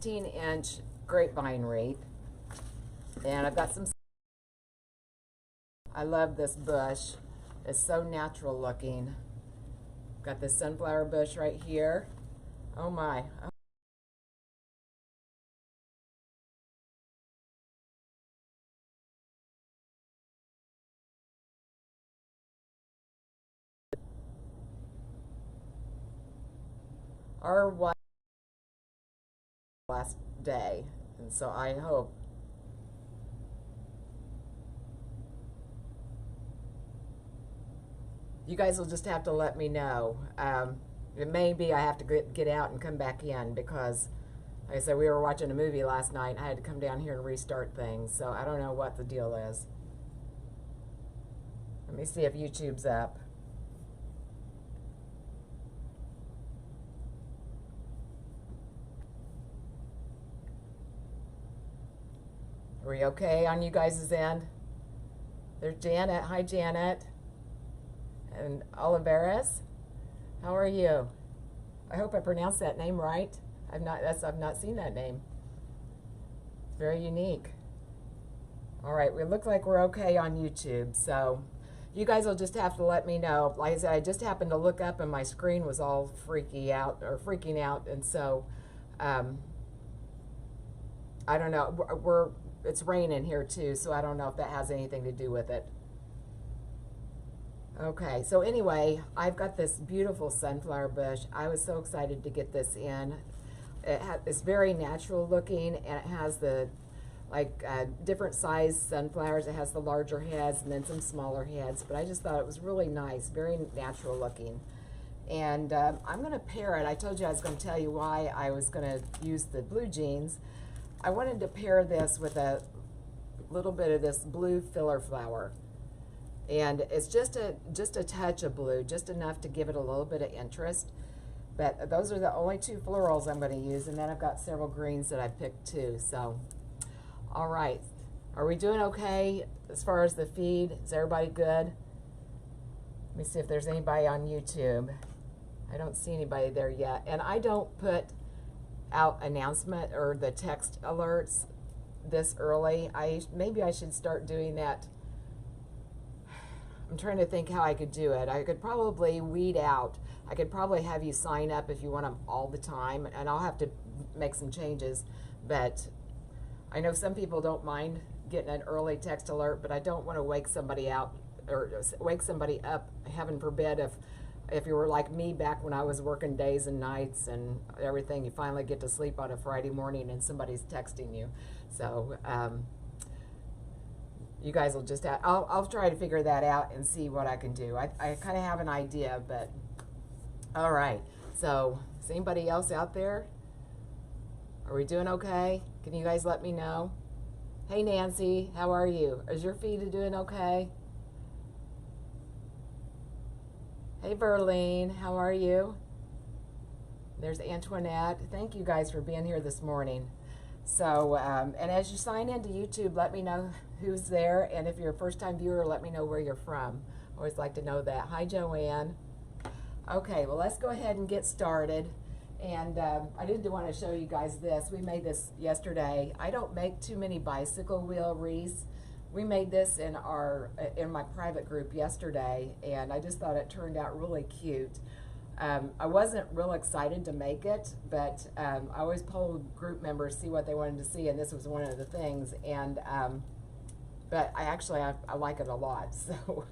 15-inch grapevine wreath, and I've got some. I love this bush. It's so natural looking. Got this sunflower bush right here. Oh my. Our wife last day, and so I hope you guys will just have to let me know. It may be I have to get out and come back in because, like I said, we were watching a movie last night. I had to come down here and restart things, so I don't know what the deal is. Let me see if YouTube's up. Are we okay on you guys' end? There's Janet. Hi, Janet. And Oliveras. How are you? I hope I pronounced that name right. I've not seen that name. It's very unique. All right, we look like we're okay on YouTube, so you guys will just have to let me know. Like I said, I just happened to look up and my screen was all freaking out, and so I don't know. It's raining here too, so I don't know if that has anything to do with it. Okay, so anyway, I've got this beautiful sunflower bush. I was so excited to get this in. It's very natural looking, and it has the different size sunflowers. It has the larger heads and then some smaller heads, but I just thought it was really nice, very natural looking. And I'm going to pair it. I told you I was going to tell you why I was going to use the blue jeans. I wanted to pair this with a little bit of this blue filler flower. And it's just a touch of blue, just enough to give it a little bit of interest. But those are the only two florals I'm going to use, and then I've got several greens that I picked too. So, all right. Are we doing okay as far as the feed? Is everybody good? Let me see if there's anybody on YouTube. I don't see anybody there yet. And I don't put out announcement or the text alerts this early. Maybe I should start doing that. I'm trying to think how I could do it. I could probably weed out. I could probably have you sign up if you want them all the time, and I'll have to make some changes. But I know some people don't mind getting an early text alert, but I don't want to wake somebody out or wake somebody up, heaven forbid, if you were like me back when I was working days and nights and everything. You finally get to sleep on a Friday morning and somebody's texting you. So you guys will just have, I'll try to figure that out and see what I can do. I kind of have an idea, but all right. So is anybody else out there? Are we doing okay? Can you guys let me know? Hey Nancy, how are you? Is your feed doing okay? Hey Verlene, how are you? There's Antoinette. Thank you guys for being here this morning. So, and as you sign into YouTube, let me know who's there. And if you're a first-time viewer, let me know where you're from. Always like to know that. Hi, Joanne. Okay, well, let's go ahead and get started. And I did want to show you guys this. We made this yesterday. I don't make too many bicycle wheel wreaths. We made this in my private group yesterday, and I just thought it turned out really cute. I wasn't real excited to make it, but I always polled group members, see what they wanted to see, and this was one of the things. And but I like it a lot, so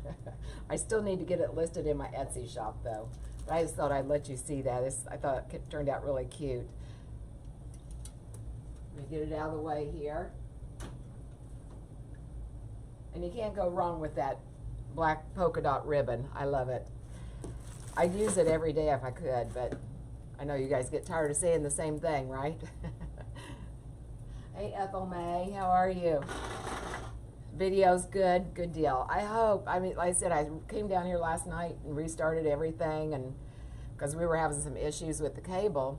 I still need to get it listed in my Etsy shop though. But I just thought I'd let you see that. I thought it turned out really cute. Let me get it out of the way here. And you can't go wrong with that black polka dot ribbon. I love it. I'd use it every day if I could, but I know you guys get tired of saying the same thing, right? Hey, Ethel May, how are you? Video's good, good deal. I hope, like I said, I came down here last night and restarted everything, and because we were having some issues with the cable,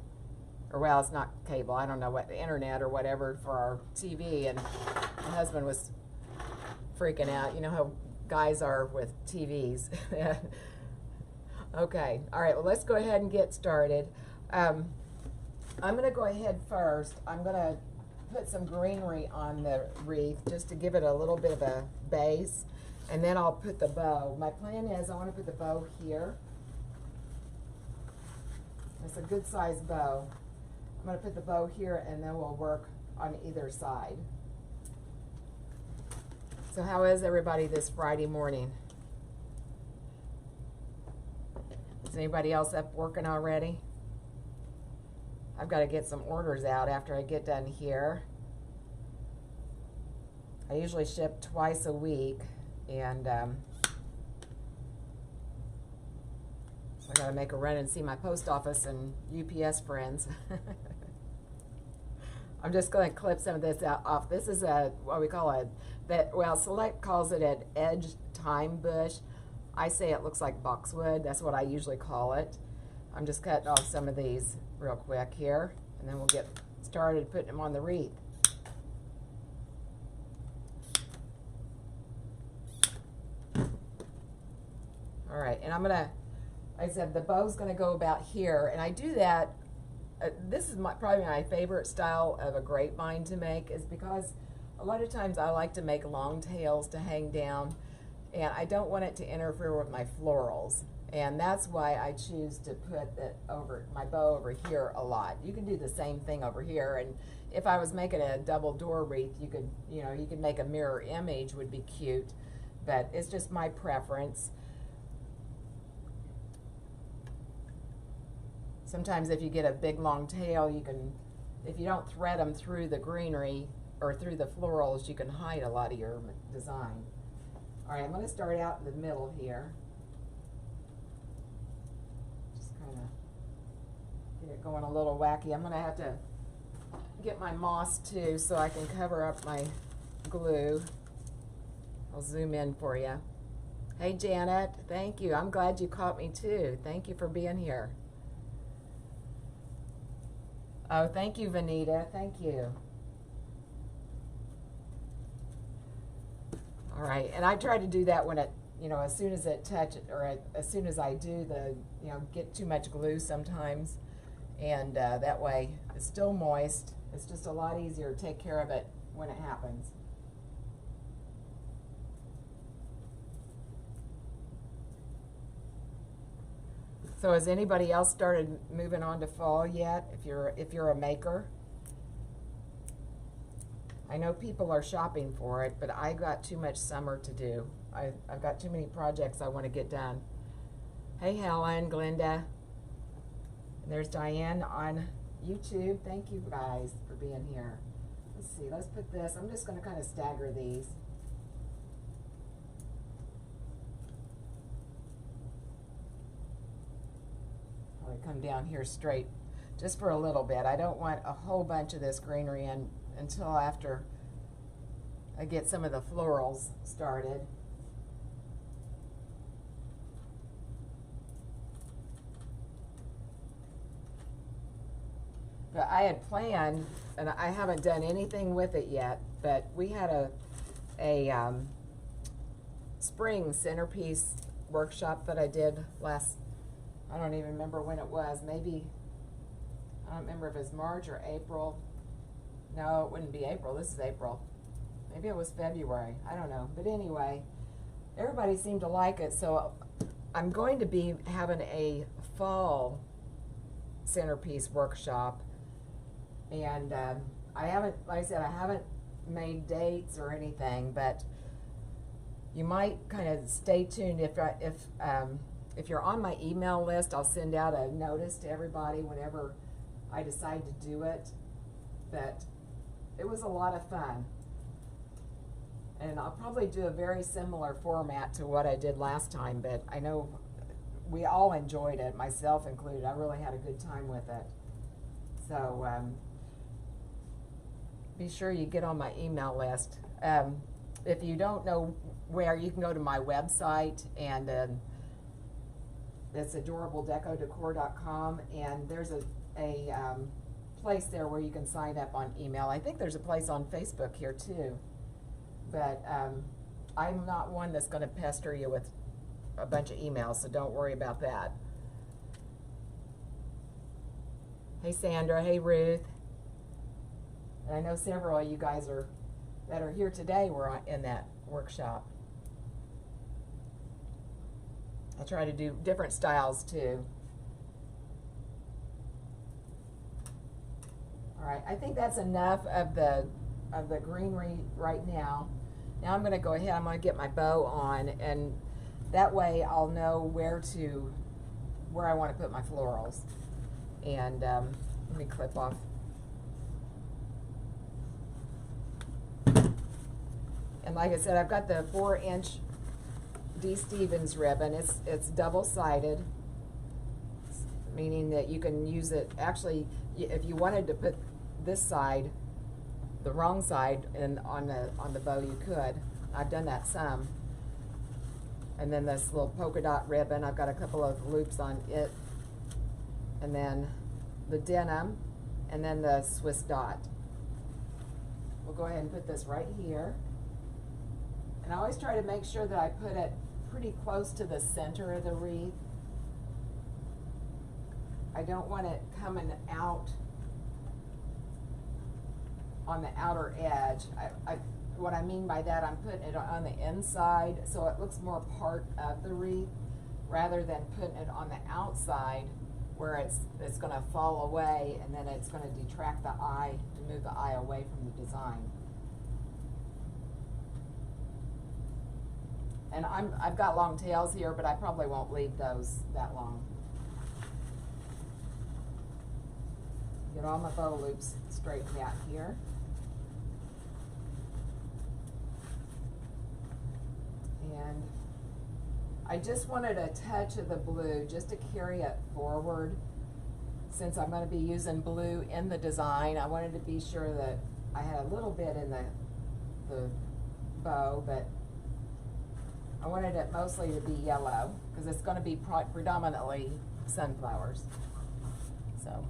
or well, it's not cable, I don't know what, the internet or whatever for our TV, and my husband was freaking out. You know how guys are with TVs. Okay, all right, well, let's go ahead and get started. I'm going to go ahead first. I'm going to put some greenery on the wreath just to give it a little bit of a base, and then I'll put the bow. My plan is I want to put the bow here. It's a good sized bow. I'm going to put the bow here, and then we'll work on either side. So how is everybody this Friday morning? Is anybody else up working already? I've got to get some orders out after I get done here. I usually ship twice a week, and so I got to make a run and see my post office and UPS friends. I'm just going to clip some of this out off. This is a, what we call a, well, Select calls it an edge thyme bush. I say it looks like boxwood. That's what I usually call it. I'm just cutting off some of these real quick here, and then we'll get started putting them on the wreath. All right, and I'm gonna, like I said, the bow's gonna go about here, and I do that. This is probably my favorite style of a grapevine to make, is because a lot of times I like to make long tails to hang down, and I don't want it to interfere with my florals. And that's why I choose to put it over my bow over here a lot. You can do the same thing over here, and if I was making a double door wreath, you could, you know, you could make a mirror image, would be cute, but it's just my preference. Sometimes if you get a big long tail, you can, if you don't thread them through the greenery or through the florals, you can hide a lot of your design. All right, I'm going to start out in the middle here. Get it going a little wacky. I'm going to have to get my moss too so I can cover up my glue. I'll zoom in for you. Hey Janet, thank you. I'm glad you caught me too. Thank you for being here. Oh, thank you, Vanita. Thank you. All right, and I try to do that when it, you know, as soon as it touches, or as soon as I do the, you know, get too much glue sometimes. And that way it's still moist. It's just a lot easier to take care of it when it happens. So has anybody else started moving on to fall yet? If you're a maker, I know people are shopping for it, but I got too much summer to do. I've got too many projects I want to get done. Hey Helen, Glenda. There's Diane on YouTube. Thank you guys for being here. Let's see, let's put this. I'm just going to kind of stagger these. Probably come down here straight just for a little bit. I don't want a whole bunch of this greenery in until after I get some of the florals started. But I had planned, and I haven't done anything with it yet, but we had a spring centerpiece workshop that I did last, I don't even remember when it was, maybe, I don't remember if it was March or April. No, it wouldn't be April, this is April. Maybe it was February, I don't know. But anyway, everybody seemed to like it, so I'm going to be having a fall centerpiece workshop. And I haven't, like I said, I haven't made dates or anything, but you might kind of stay tuned. If you're on my email list, I'll send out a notice to everybody whenever I decide to do it. But it was a lot of fun, and I'll probably do a very similar format to what I did last time. But I know we all enjoyed it, myself included. I really had a good time with it. So be sure you get on my email list. If you don't know where, you can go to my website, and it's adorabledecodecor.com, and there's a place there where you can sign up on email. I think there's a place on Facebook here too, but I'm not one that's going to pester you with a bunch of emails, so don't worry about that. Hey Sandra, hey Ruth. And I know several of you guys that are here today were in that workshop. I try to do different styles too. All right, I think that's enough of the greenery right now. Now I'm going to go ahead, I'm going to get my bow on, and that way I'll know where I want to put my florals. And let me clip off. And like I said, I've got the 4-inch D. Stevens ribbon. It's double-sided, meaning that you can use it, actually, if you wanted to put this side, the wrong side, on the bow, you could. I've done that some. And then this little polka dot ribbon, I've got a couple of loops on it. And then the denim, and then the Swiss dot. We'll go ahead and put this right here. And I always try to make sure that I put it pretty close to the center of the wreath. I don't want it coming out on the outer edge. What I mean by that, I'm putting it on the inside so it looks more part of the wreath rather than putting it on the outside where it's going to fall away and then it's going to detract the eye and move the eye away from the design. And I've got long tails here, but I probably won't leave those that long. Get all my bow loops straightened out here. And I just wanted a touch of the blue just to carry it forward. Since I'm going to be using blue in the design, I wanted to be sure that I had a little bit in the bow, but I wanted it mostly to be yellow because it's going to be predominantly sunflowers. So,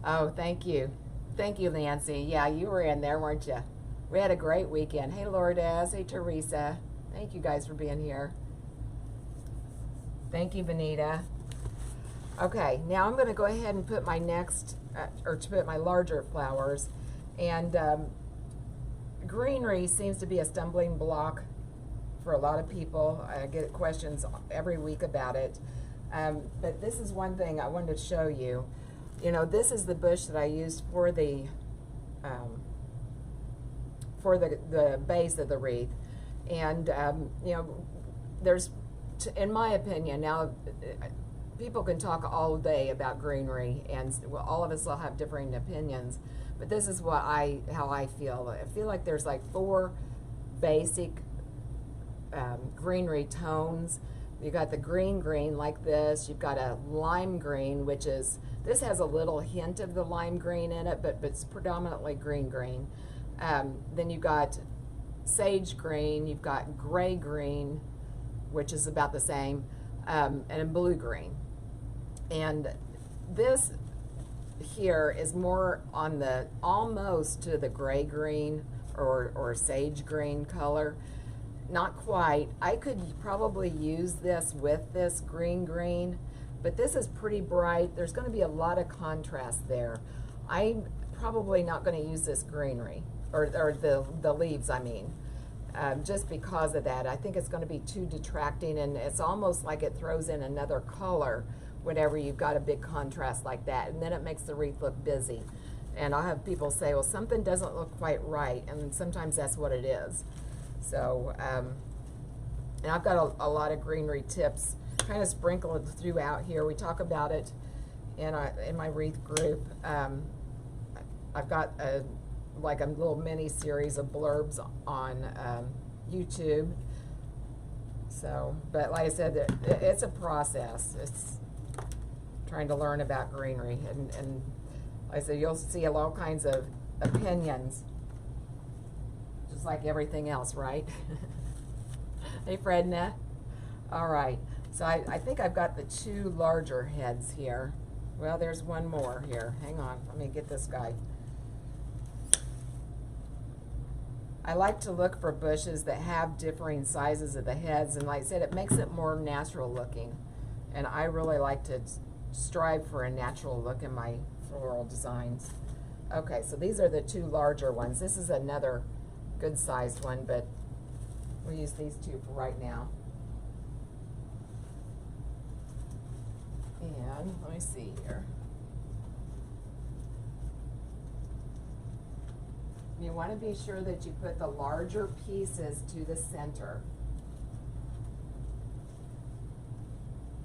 oh, thank you, Nancy. Yeah, you were in there, weren't you? We had a great weekend. Hey, Lourdes. Hey, Teresa. Thank you guys for being here. Thank you, Benita. Okay, now I'm going to go ahead and put my next, or to put my larger flowers. And greenery seems to be a stumbling block for a lot of people. I get questions every week about it. But this is one thing I wanted to show you. You know, this is the bush that I used for the base of the wreath. And, you know, there's, in my opinion, now people can talk all day about greenery, and well, all of us will have differing opinions, but this is what how I feel. I feel like there's like 4 basic greenery tones. You got the green like this. You've got a lime green, which is, this has a little hint of the lime green in it, but it's predominantly green. Then you've got sage green, you've got gray green, which is about the same, and a blue green. And this here is more on the, almost to the gray green or sage green color. Not quite. I could probably use this with this green, but this is pretty bright. There's going to be a lot of contrast there. I'm probably not going to use this greenery, or the leaves, I mean, just because of that. I think it's going to be too detracting, and it's almost like it throws in another color whenever you've got a big contrast like that, and then it makes the wreath look busy. And I'll have people say, well, something doesn't look quite right, and sometimes that's what it is. So, and I've got a lot of greenery tips kind of sprinkled throughout here. We talk about it in my wreath group. I've got like a little mini series of blurbs on YouTube. So, but like I said, it's a process. It's trying to learn about greenery, and like I said, you'll see all kinds of opinions, just like everything else, right? Hey, Fredna. All right, so I think I've got the 2 larger heads here. Well, there's one more here. Hang on, let me get this guy. I like to look for bushes that have differing sizes of the heads, and like I said, it makes it more natural looking. And I really like to strive for a natural look in my floral designs. Okay, so these are the two larger ones. This is another good sized one, but we'll use these two for right now. And let me see here. You want to be sure that you put the larger pieces to the center.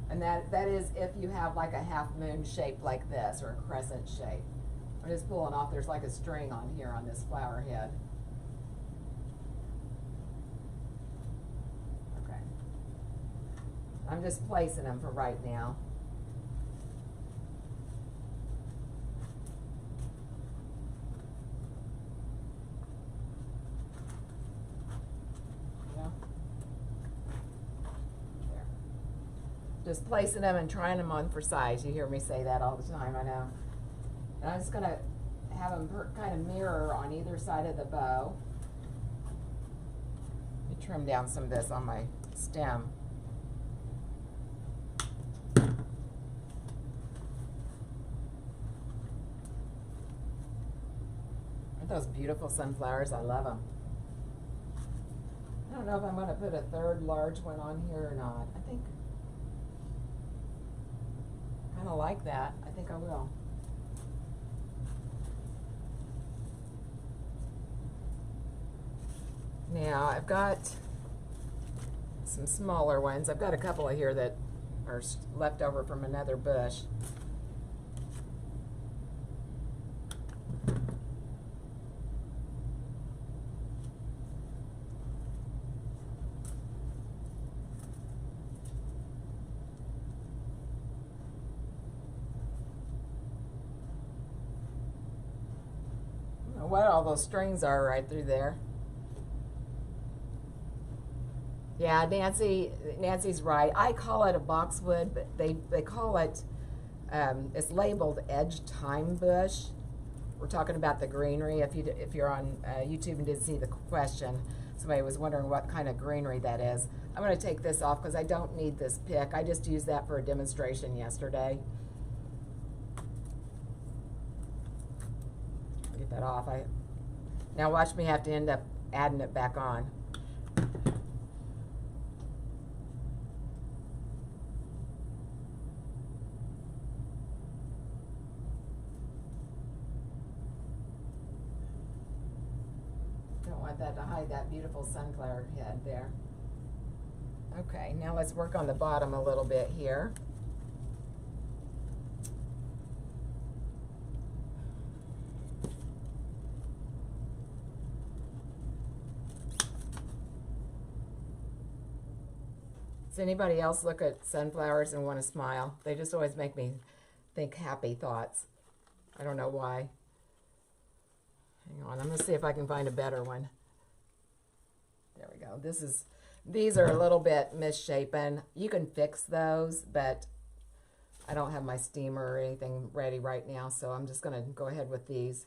And that is if you have like a half moon shape like this, or a crescent shape. I'm just pulling off, there's like a string on here on this flower head. Okay. I'm just placing them for right now. Just placing them and trying them on for size. You hear me say that all the time, I know. And I'm just going to have them kind of mirror on either side of the bow. Let me trim down some of this on my stem. Aren't those beautiful sunflowers? I love them. I don't know if I'm going to put a third large one on here or not. I think I kind of like that. I think I will. Now I've got some smaller ones. I've got a couple of here that are left over from another bush. What all those strings are right through there. Yeah, Nancy's right. I call it a boxwood, but they call it, it's labeled edge time bush. We're talking about the greenery. If you're on YouTube and didn't see the question, somebody was wondering what kind of greenery that is. I'm going to take this off because I don't need this pick. I just used that for a demonstration yesterday. Get that off. Now watch me have to end up adding it back on. Don't want that to hide that beautiful sunflower head there. Okay, now let's work on the bottom a little bit here. Does anybody else look at sunflowers and want to smile? They just always make me think happy thoughts. I don't know why. Hang on, I'm going to see if I can find a better one. There we go. These are a little bit misshapen. You can fix those, but I don't have my steamer or anything ready right now, so I'm just going to go ahead with these.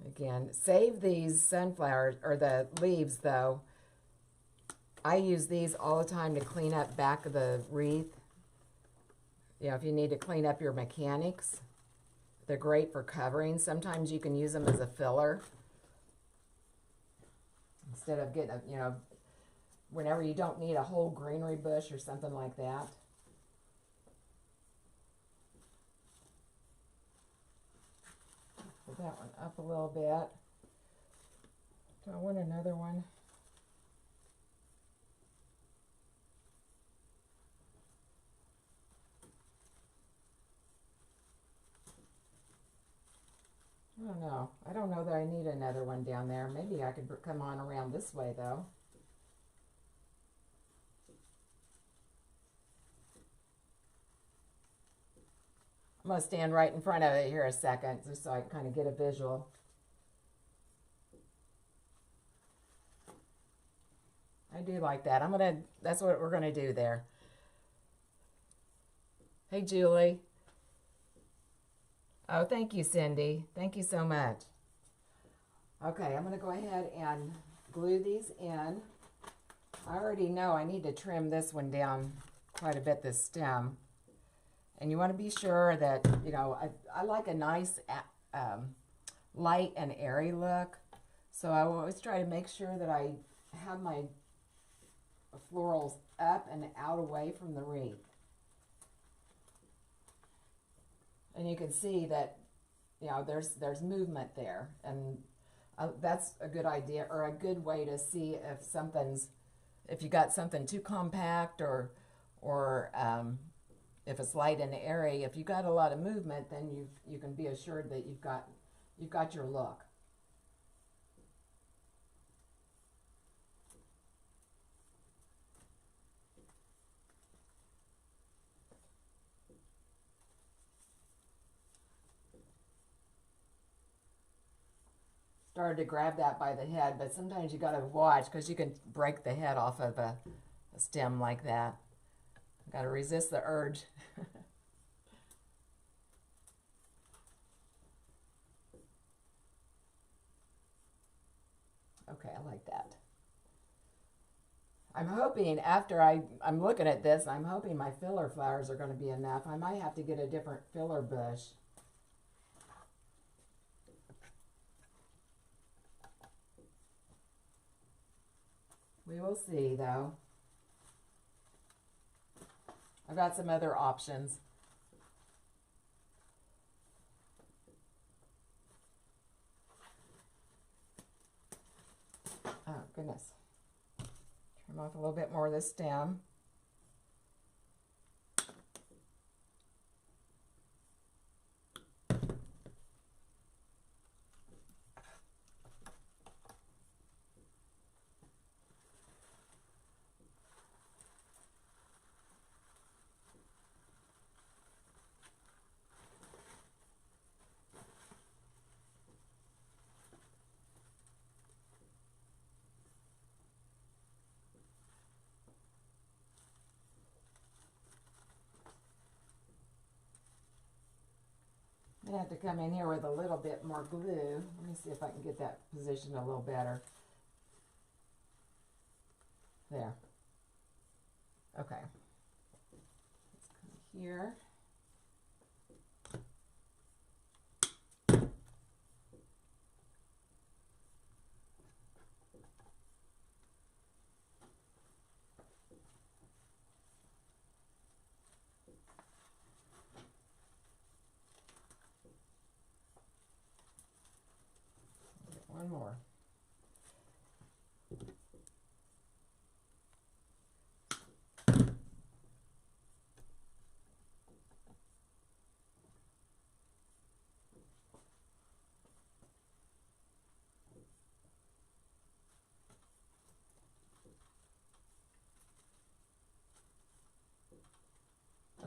Again, save these sunflowers, or the leaves though. I use these all the time to clean up back of the wreath. You know, if you need to clean up your mechanics, they're great for covering. Sometimes you can use them as a filler. Instead of getting, you know, whenever you don't need a whole greenery bush or something like that. Put that one up a little bit. Do I want another one? I don't know. I don't know that I need another one down there. Maybe I could come on around this way though. I'm going to stand right in front of it here a second just so I can kind of get a visual. I do like that. That's what we're going to do there. Hey, Julie. Oh, thank you, Cindy. Thank you so much. Okay, I'm going to go ahead and glue these in. I already know I need to trim this one down quite a bit, this stem. And you want to be sure that, you know, I like a nice light and airy look. So I always try to make sure that I have my florals up and out away from the wreath. And you can see that, you know, there's movement there. And that's a good idea, or a good way to see if you got something too compact, or if it's light and airy. If you got a lot of movement, then you can be assured that you've got your look. Started to grab that by the head, but sometimes you got to watch, because you can break the head off of a stem like that. Got to resist the urge. Okay, I like that. I'm hoping, after I'm looking at this, I'm hoping my filler flowers are going to be enough. I might have to get a different filler bush. We will see, though. I've got some other options. Oh, goodness. Trim off a little bit more of the stem. I have to come in here with a little bit more glue. Let me see if I can get that positioned a little better. There. Okay. Let's come here. One more.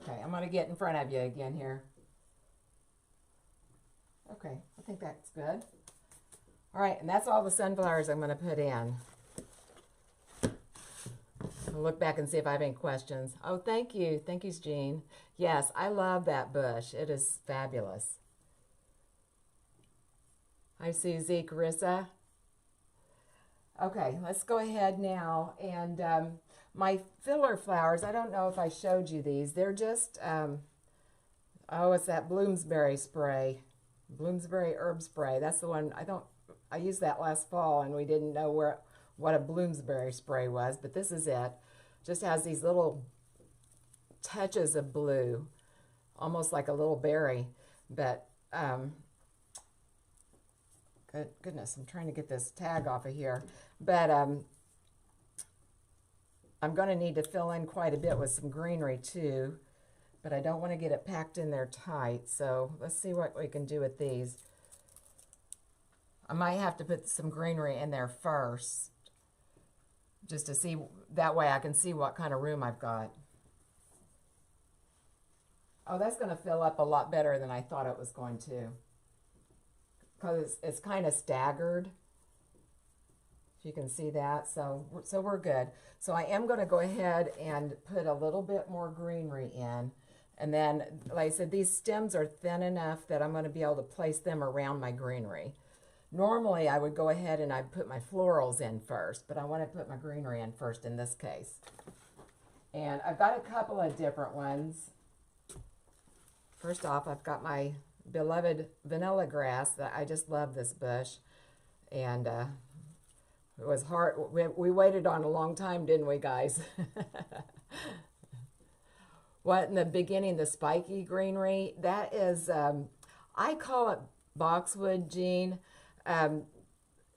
Okay, I'm going to get in front of you again here. Okay, I think that's good. All right, and that's all the sunflowers I'm going to put in. I'll look back and see if I have any questions. Oh, thank you. Thank you, Jean. Yes, I love that bush. It is fabulous. Hi, Susie, Carissa. Okay, let's go ahead now. And my filler flowers, I don't know if I showed you these. They're just, oh, it's that Bloomsbury spray. Bloomsbury herb spray. That's the one. I used that last fall, and we didn't know what a Bloomsbury spray was, but this is it. Just has these little touches of blue, almost like a little berry. But goodness, I'm trying to get this tag off of here. But I'm going to need to fill in quite a bit with some greenery too, but I don't want to get it packed in there tight. So let's see what we can do with these. I might have to put some greenery in there first, just to see, that way I can see what kind of room I've got. Oh, that's going to fill up a lot better than I thought it was going to, because it's kind of staggered. If you can see that, so we're good. So I am going to go ahead and put a little bit more greenery in, and then, like I said, these stems are thin enough that I'm going to be able to place them around my greenery. Normally I would go ahead and I'd put my florals in first, but I want to put my greenery in first in this case. And I've got a couple of different ones. First off, I've got my beloved vanilla grass that I just love this bush. And it was hard. We waited on a long time, didn't we, guys? What, in the beginning, the spiky greenery, that is, I call it boxwood, Jean.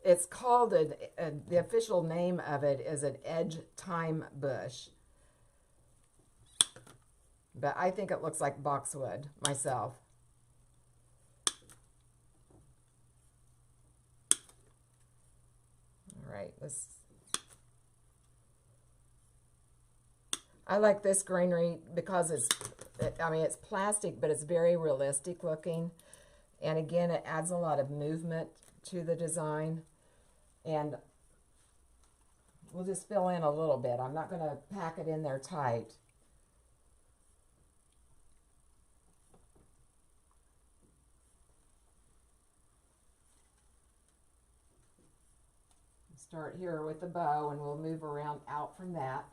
It's called, the official name of it is an edge thyme bush. But I think it looks like boxwood myself. All right, I like this greenery because it's plastic, but it's very realistic looking. And again, it adds a lot of movement to the design. And we'll just fill in a little bit. I'm not going to pack it in there tight. Start here with the bow, and we'll move around out from that.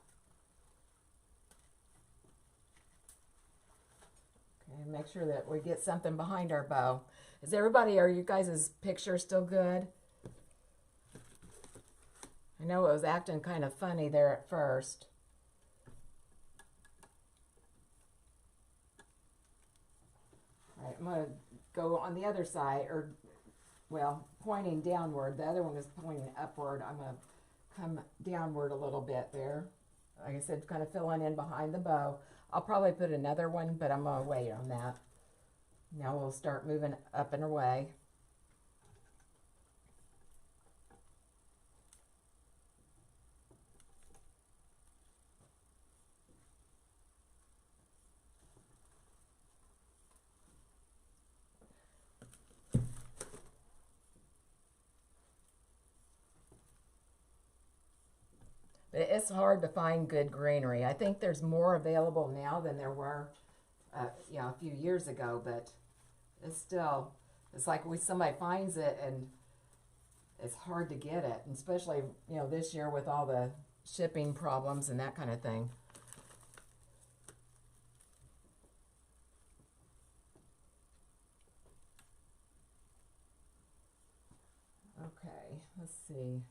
Okay, make sure that we get something behind our bow. Are you guys' picture still good? I know it was acting kind of funny there at first. All right, I'm going to go on the other side, well, pointing downward. The other one is pointing upward. I'm going to come downward a little bit there. Like I said, kind of filling in behind the bow. I'll probably put another one, but I'm going to wait on that. Now we'll start moving up and away. It's hard to find good greenery. I think there's more available now than there were a few years ago, but it's like somebody finds it and it's hard to get it, and especially this year with all the shipping problems and that kind of thing. Okay, let's see.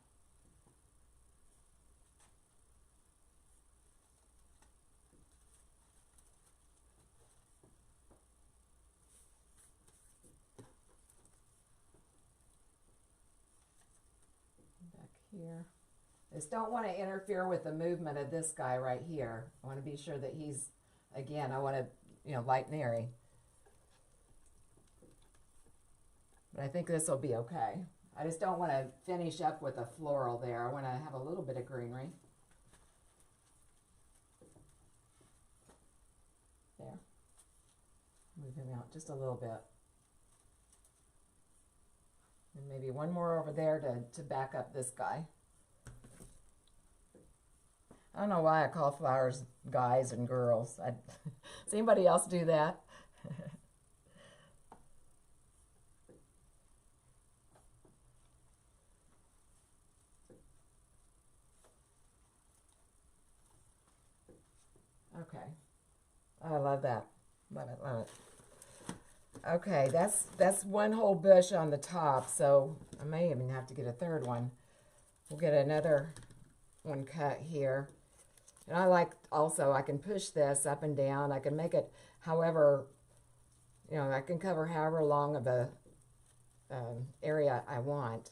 Here. I just don't want to interfere with the movement of this guy right here. I want to be sure that he's, again, I want to, light and airy. But I think this will be okay. I just don't want to finish up with a floral there. I want to have a little bit of greenery. There. Move him out just a little bit. And maybe one more over there to back up this guy. I don't know why I call flowers guys and girls. Does anybody else do that? Okay. I love that. Love it, love it. Okay, that's one whole bush on the top, so I may even have to get a third one. We'll get another one cut here. And I like also, I can push this up and down. I can make it however, I can cover however long of a area I want.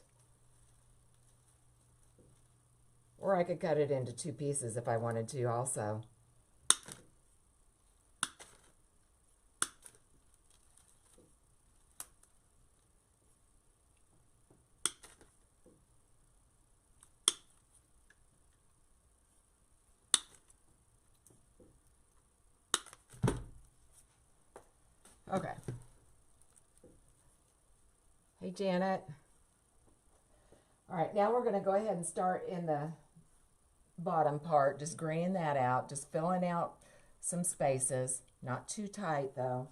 Or I could cut it into two pieces if I wanted to also. Okay. Hey, Janet. All right, now we're going to go ahead and start in the bottom part, just greening that out, just filling out some spaces, not too tight though.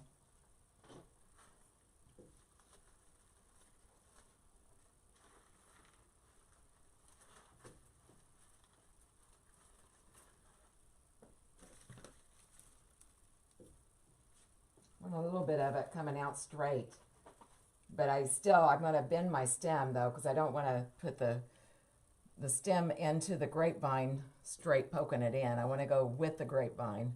little bit of it coming out straight. But I'm going to bend my stem though, because I don't want to put the stem into the grapevine straight poking it in. I want to go with the grapevine.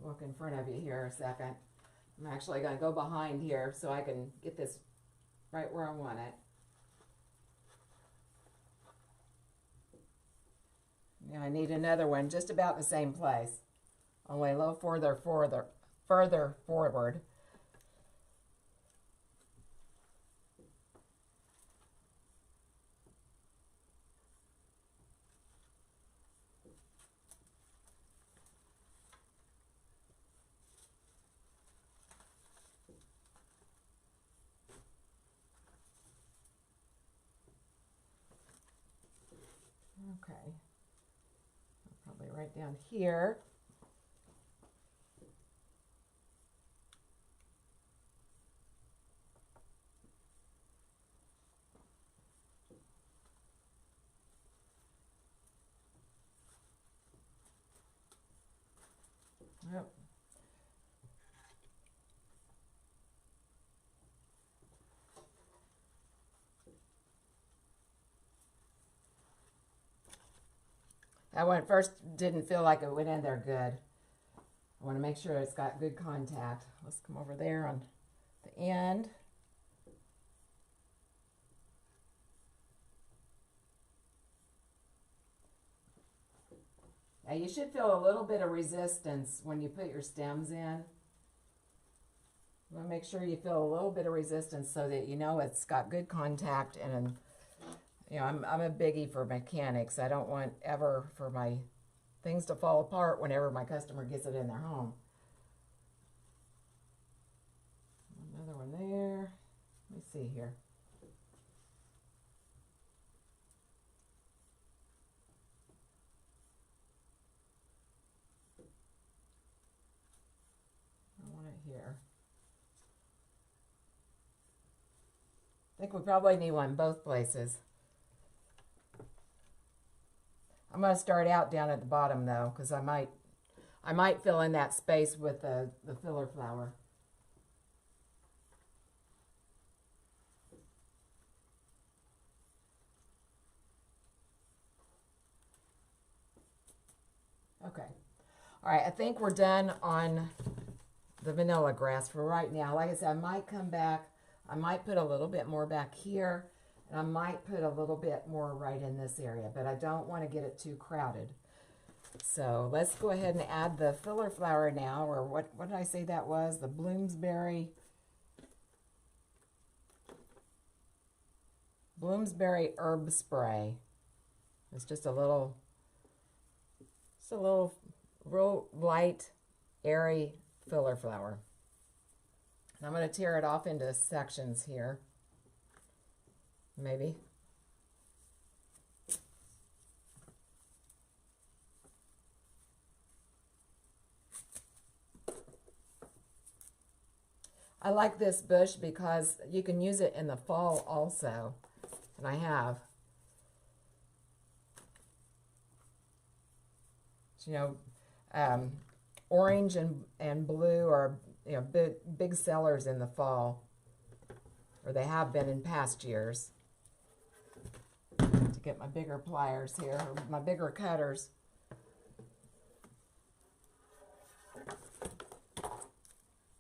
Look in front of you here a second. I'm actually going to go behind here so I can get this right where I want it. Now I need another one just about the same place, only a little further forward. Okay, probably right down here. Yep. That one at first didn't feel like it went in there good. I want to make sure it's got good contact. Let's come over there on the end. Now you should feel a little bit of resistance when you put your stems in. You want to make sure you feel a little bit of resistance so that you know it's got good contact. And you know, I'm a biggie for mechanics. I don't want ever for my things to fall apart whenever my customer gets it in their home. Another one there. Let me see here. I want it here. I think we probably need one both places. I'm going to start out down at the bottom though, because I might fill in that space with the filler flower. Okay. All right, I think we're done on the vanilla grass for right now. Like I said, I might come back. I might put a little bit more back here. And I might put a little bit more right in this area, but I don't want to get it too crowded. So let's go ahead and add the filler flower now, or what did I say that was? The Bloomsbury herb spray. It's just a little real light, airy filler flower. And I'm going to tear it off into sections here. Maybe. I like this bush because you can use it in the fall also, and I have. You know, orange and blue are, you know, big sellers in the fall, or they have been in past years. To get my bigger pliers here, or my bigger cutters.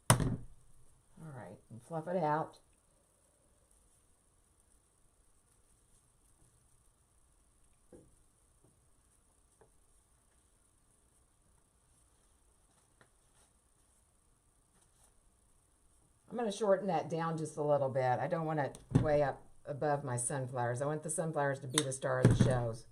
All right, and fluff it out. I'm going to shorten that down just a little bit. I don't want it way up above my sunflowers. I want the sunflowers to be the star of the shows.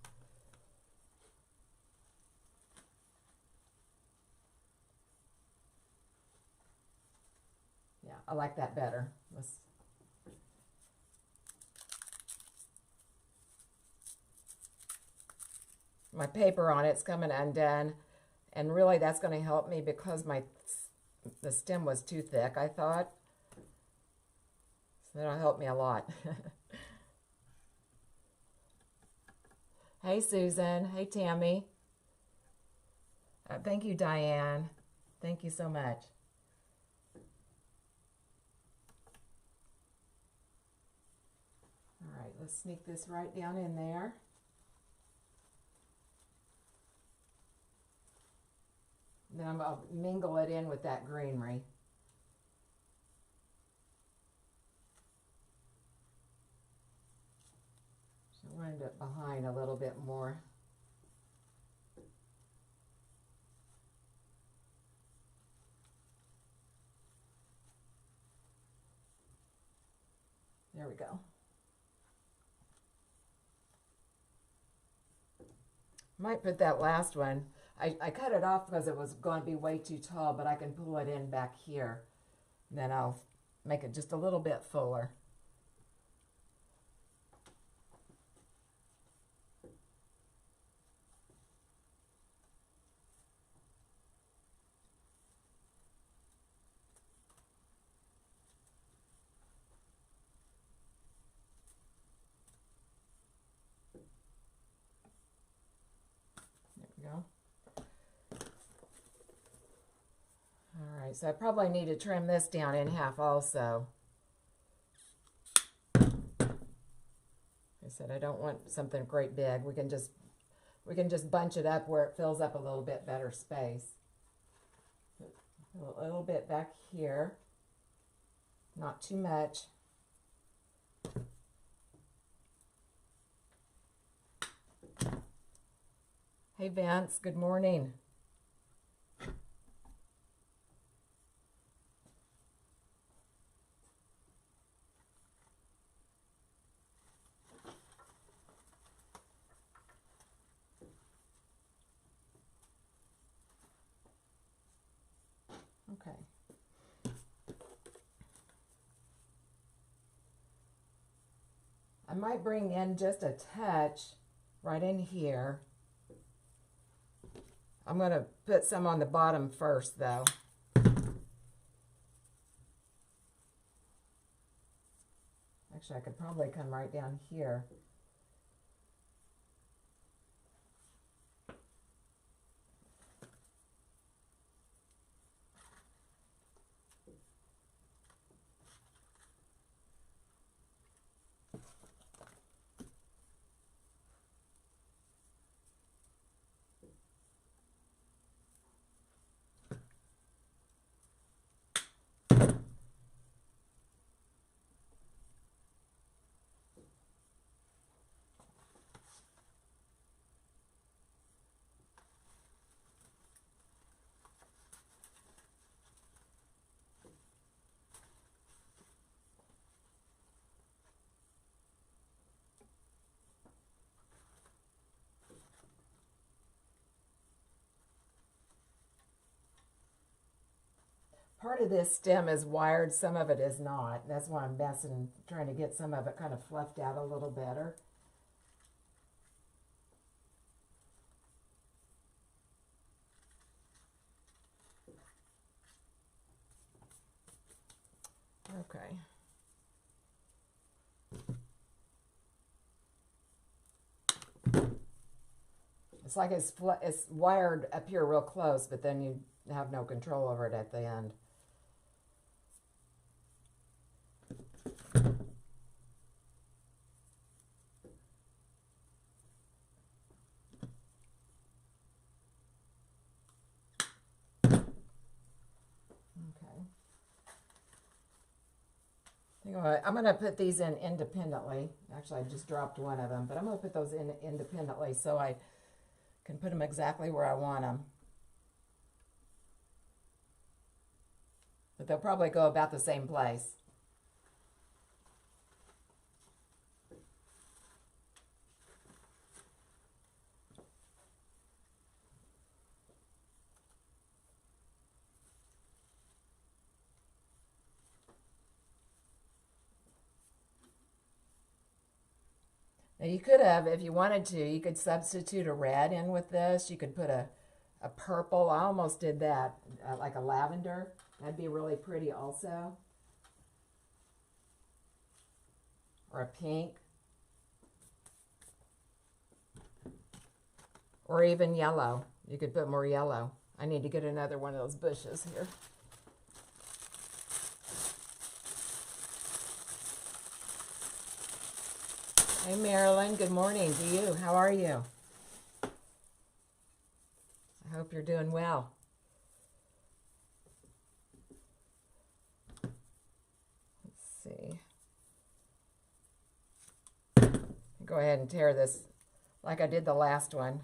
I like that better. My paper on it's coming undone, and really that's going to help me because the stem was too thick, I thought. So that'll help me a lot. Hey, Susan. Hey, Tammy. Thank you, Diane. Thank you so much. All right, let's sneak this right down in there. Then I'm going to mingle it in with that greenery. So we'll end up behind a little bit more. There we go. Might put that last one. I cut it off because it was going to be way too tall, but I can pull it in back here. Then I'll make it just a little bit fuller. There we go. All right, so I probably need to trim this down in half also. Like I said, I don't want something great big. We can just bunch it up where it fills up a little bit better space. A little bit back here, not too much. Hey Vance, good morning. Okay. I might bring in just a touch right in here. I'm going to put some on the bottom first though. Actually, I could probably come right down here. Part of this stem is wired, some of it is not. That's why I'm messing, trying to get some of it kind of fluffed out a little better. Okay. It's like it's wired up here real close, but then you have no control over it at the end. I'm going to put these in independently. Actually, I just dropped one of them, but I'm going to put those in independently so I can put them exactly where I want them. But they'll probably go about the same place. Now you could have, if you wanted to, you could substitute a red in with this. You could put a purple. I almost did that, like a lavender. That'd be really pretty also. Or a pink. Or even yellow. You could put more yellow. I need to get another one of those bushes here. Hey Marilyn, good morning to you. How are you? I hope you're doing well. Let's see. Go ahead and tear this like I did the last one.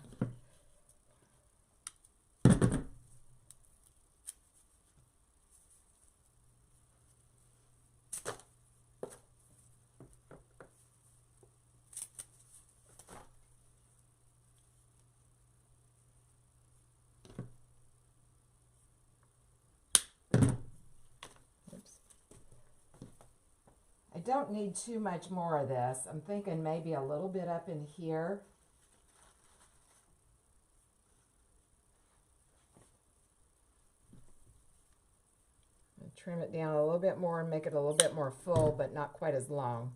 I don't need too much more of this. I'm thinking maybe a little bit up in here. Trim it down a little bit more and make it a little bit more full, but not quite as long.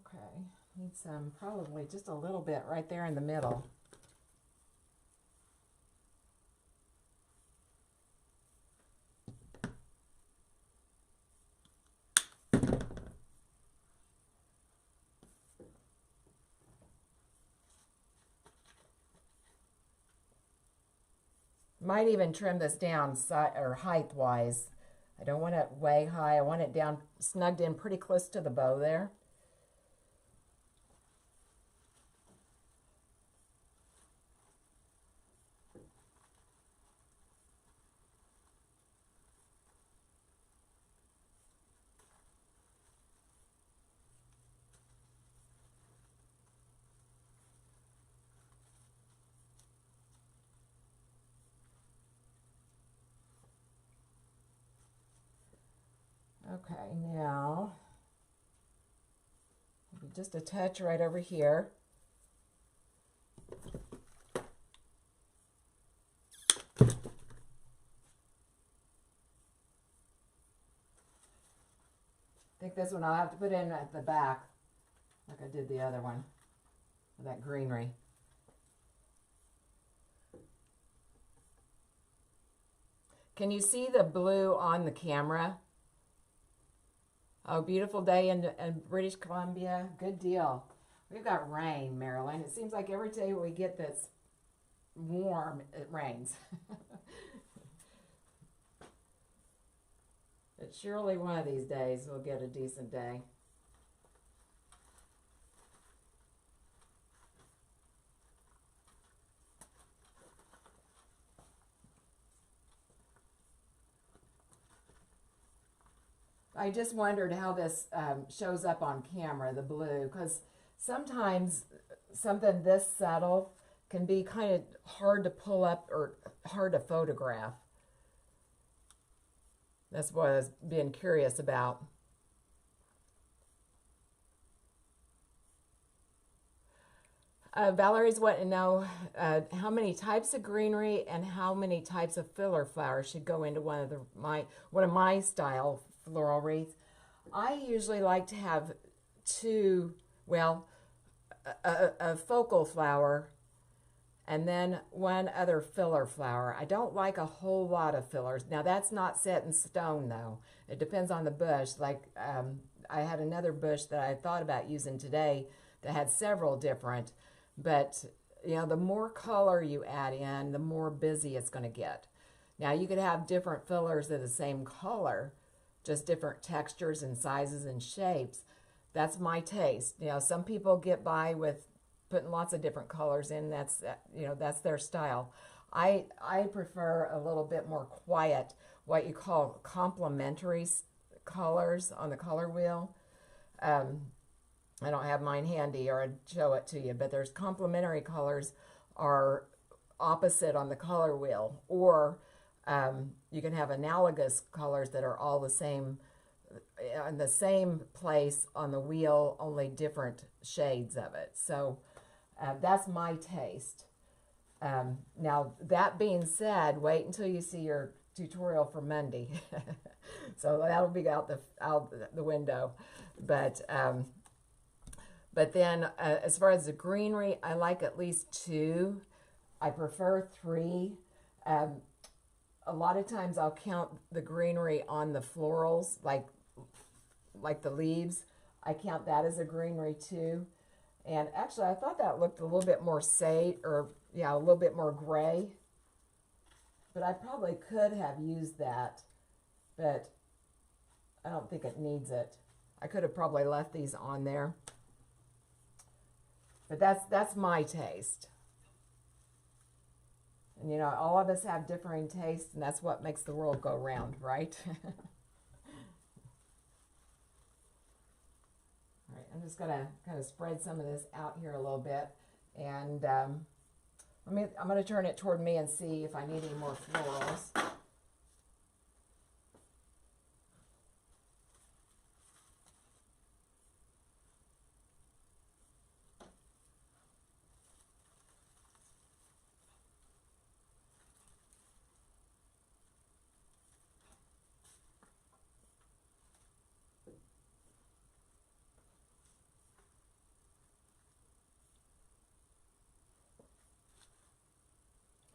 Okay, need some, probably just a little bit right there in the middle. Might even trim this down or height-wise. I don't want it way high. I want it down, snugged in pretty close to the bow there. Okay, now maybe just a touch right over here. I think this one I'll have to put in at the back, like I did the other one, with that greenery. Can you see the blue on the camera? Oh, beautiful day in British Columbia. Good deal. We've got rain, Marilyn. It seems like every day we get this warm, it rains. But surely one of these days we'll get a decent day. I just wondered how this shows up on camera, the blue, because sometimes something this subtle can be kind of hard to pull up or hard to photograph. That's what I was being curious about. Valerie's wanting to know how many types of greenery and how many types of filler flowers should go into one of my style floral wreaths. I usually like to have two, well, a focal flower and then one other filler flower. I don't like a whole lot of fillers. Now that's not set in stone though. It depends on the bush. Like I had another bush that I thought about using today that had several different, but you know, the more color you add in, the more busy it's going to get. Now you could have different fillers of the same color, just different textures and sizes and shapes. That's my taste. You know, some people get by with putting lots of different colors in. That's, you know, that's their style. I prefer a little bit more quiet, what you call complementary colors on the color wheel. I don't have mine handy or I'd show it to you, but there's complementary colors are opposite on the color wheel, or you can have analogous colors that are all the same in the same place on the wheel, only different shades of it. So that's my taste. Now, that being said, wait until you see your tutorial for Monday. So that'll be out the window. But then as far as the greenery, I like at least 2. I prefer 3. A lot of times I'll count the greenery on the florals, like the leaves. I count that as a greenery too. And actually, I thought that looked a little bit more sage, or yeah, a little bit more gray. But I probably could have used that, but I don't think it needs it. I could have probably left these on there. But that's my taste. And you know, all of us have differing tastes, and that's what makes the world go round, right? All right, I'm just gonna kind of spread some of this out here a little bit, and I'm gonna turn it toward me and see if I need any more florals.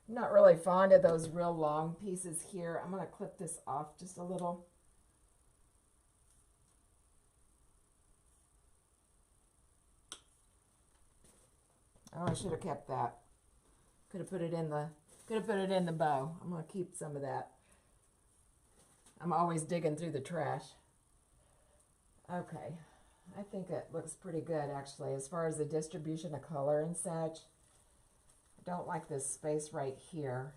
I'm not really fond of those real long pieces here. I'm going to clip this off just a little. Oh, I should have kept that. Could have put it in the bow. I'm going to keep some of that. I'm always digging through the trash. Okay. I think it looks pretty good actually as far as the distribution of color and such. Don't like this space right here.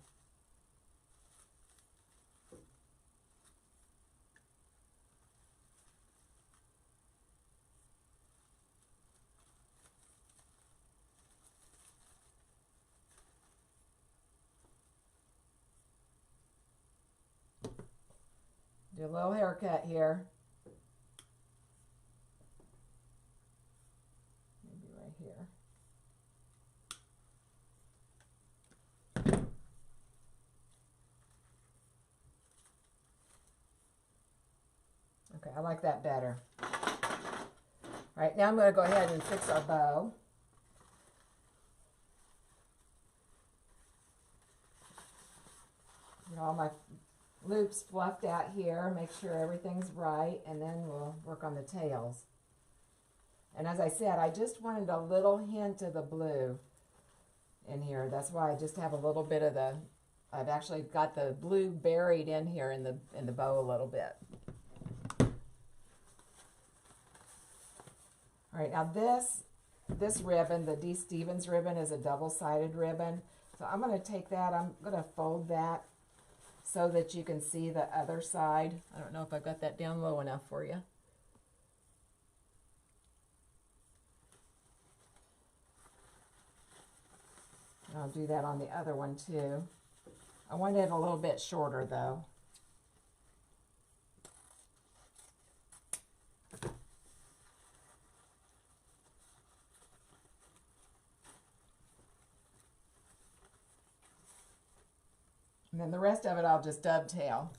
Do a little haircut here. Maybe right here. Okay, I like that better. All right, now I'm going to go ahead and fix our bow. Get all my loops fluffed out here, make sure everything's right, and then we'll work on the tails. And as I said, I just wanted a little hint of the blue in here. That's why I just have a little bit of the, I've actually got the blue buried in here in the bow a little bit. All right, now this ribbon, the D. Stevens ribbon, is a double-sided ribbon. So I'm going to take that, I'm going to fold that so that you can see the other side. I don't know if I've got that down low enough for you. I'll do that on the other one too. I want it a little bit shorter though. And then the rest of it I'll just dovetail.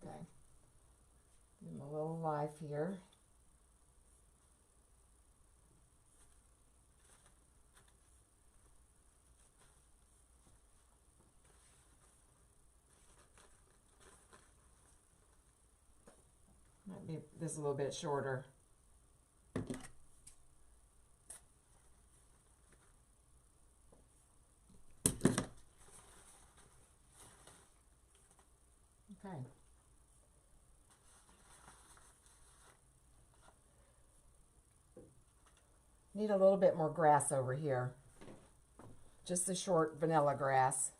Okay. Give them a little life here. this is a little bit shorter. Okay. Need a little bit more grass over here. Just the short vanilla grass.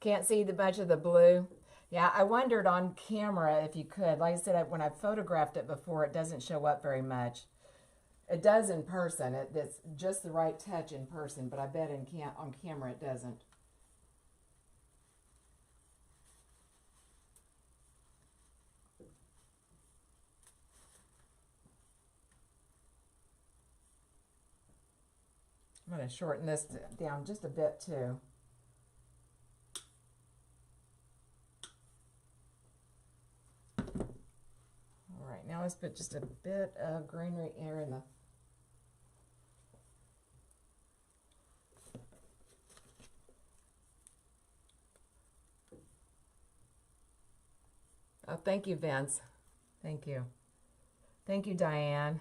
Can't see much of the blue. Yeah, I wondered on camera if you could. Like I said, when I photographed it before, it doesn't show up very much. It does in person. It's just the right touch in person, but I bet on camera it doesn't. I'm going to shorten this down just a bit too. All right, now let's put just a bit of greenery here in the Oh, thank you, Vince. Thank you. Thank you, Diane.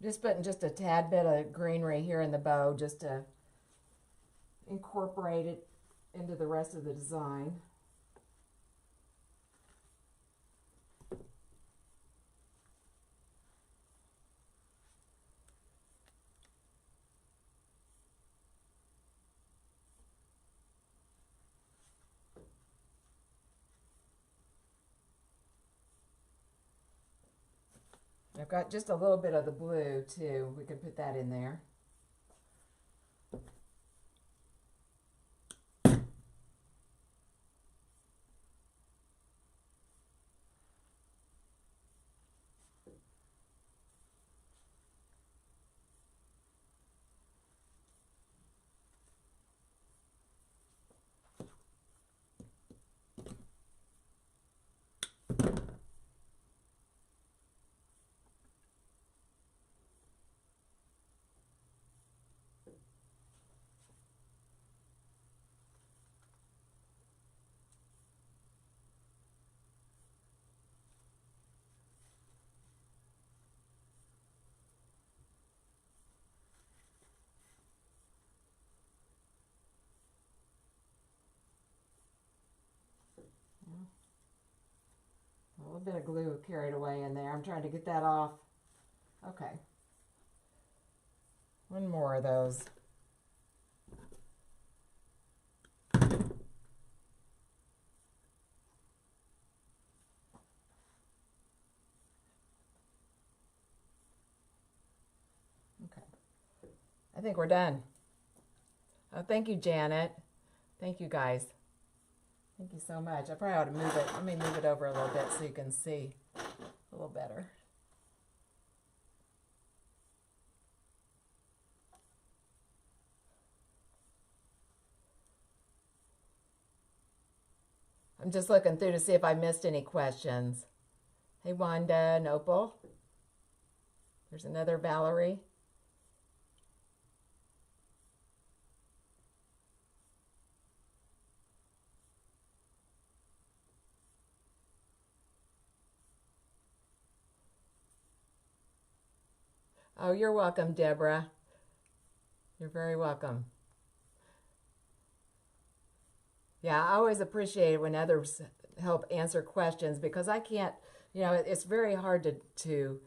Just putting just a tad bit of greenery here in the bow just to incorporate it into the rest of the design. I've got just a little bit of the blue too. We could put that in there. A little bit of glue carried away in there. I'm trying to get that off. Okay. One more of those. Okay. I think we're done. Oh, thank you, Janet. Thank you, guys. Thank you so much. I probably ought to move it. Let me move it over a little bit so you can see a little better. I'm just looking through to see if I missed any questions. Hey, Wanda and Opal. There's another Valerie. Oh, you're welcome, Deborah. You're very welcome. Yeah, I always appreciate it when others help answer questions because I can't, it's very hard to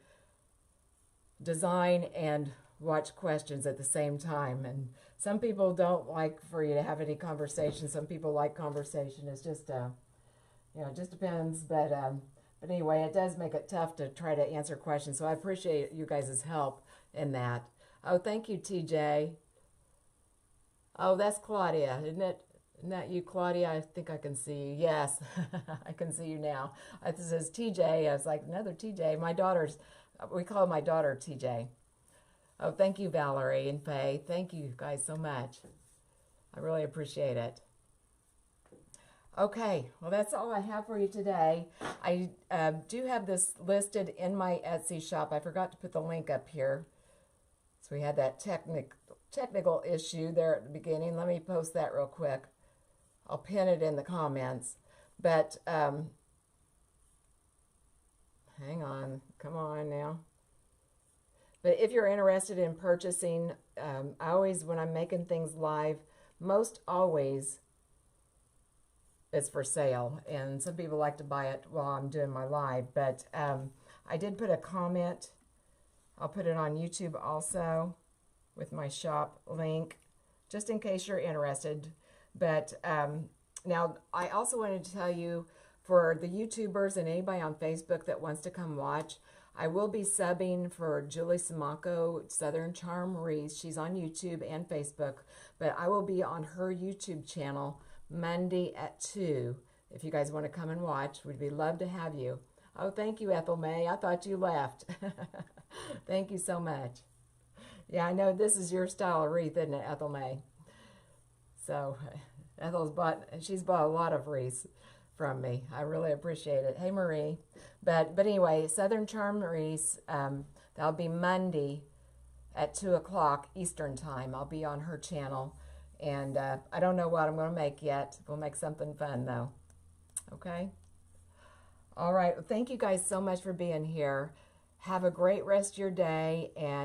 design and watch questions at the same time. And some people don't like for you to have any conversation. Some people like conversation. It's just, it just depends. But anyway, it does make it tough to try to answer questions. So I appreciate you guys' help in that. Oh, thank you, TJ. Oh, that's Claudia, isn't it? Isn't that you, Claudia? I think I can see you. Yes, I can see you now. It says TJ. I was like, another TJ. My daughter's, we call my daughter TJ. Oh, thank you, Valerie and Faye. Thank you guys so much. I really appreciate it. Okay, well, that's all I have for you today. I do have this listed in my Etsy shop. I forgot to put the link up here. So we had that technical issue there at the beginning. Let me post that real quick. I'll pin it in the comments. But hang on, come on now. But if you're interested in purchasing, I always, when I'm making things live, most always it's for sale. And some people like to buy it while I'm doing my live. But I did put a comment. I'll put it on YouTube also with my shop link, just in case you're interested. But now, I also wanted to tell you, for the YouTubers and anybody on Facebook that wants to come watch, I will be subbing for Julie Simaco, Southern Charm Wreaths. She's on YouTube and Facebook, but I will be on her YouTube channel Monday at 2. If you guys want to come and watch, we'd love to have you. Oh, thank you, Ethel May. I thought you left. Thank you so much. Yeah, I know this is your style of wreath, isn't it, Ethel May? So she's bought a lot of wreaths from me. I really appreciate it. Hey, Marie. But anyway, Southern Charm Wreaths, that'll be Monday at 2 o'clock Eastern Time. I'll be on her channel. And I don't know what I'm going to make yet. We'll make something fun, though. Okay? All right. Well, thank you guys so much for being here. Have a great rest of your day, and